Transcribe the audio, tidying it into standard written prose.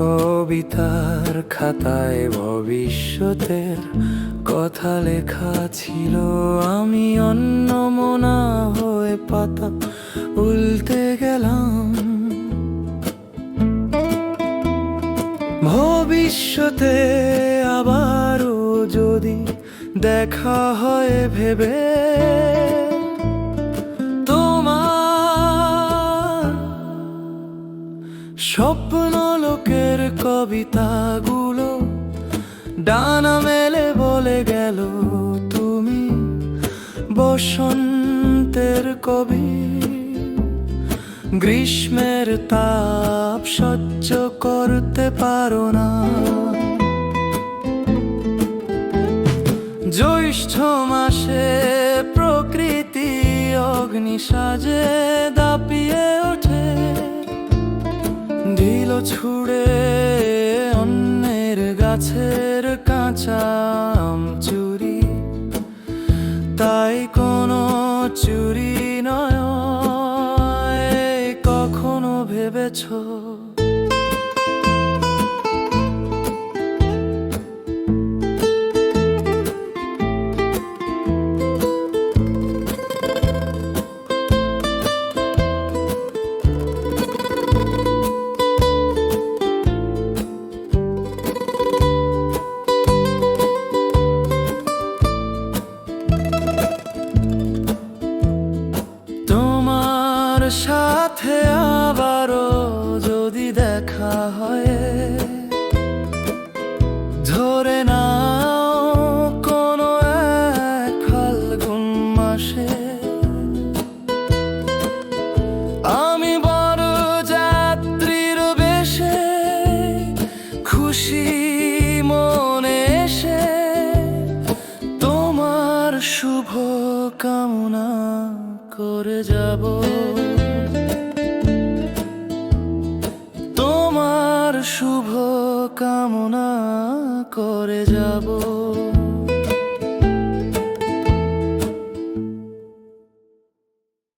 কবিতার খাতায় ভবিষ্যতের কথা লেখা ছিল। আমি অন্যমনা হয়ে পাতা উল্টে গেলাম। ভবিষ্যতে আবারও যদি দেখা হয় ভেবে তোমার স্বপ্ন লোকের কবিতাগুলো ডানা মেলে বলে গেল তুমি বসন্তের কবি। গ্রীষ্মের তাপ সহ্য করতে পারো না, জ্যৈষ্ঠ মাসে প্রকৃতি অগ্নি সাজে দাপিয়ে ওঠে। ঢিল ছুঁড়ে অন্যের গাছের কাঁচা আম চুরি, তাই কোনো চুরি নয়। কখনো ভেবেছো তোমার সাথে আবারও যদি দেখা হয়, ধরে নাও কোনো এক ফাল্গুন মাসে আমি বড় যাত্রীর বেশে খুশি মনে এসে তোমার শুভ কামনা করে যাব। তোমার শুভ কামনা করে যাব।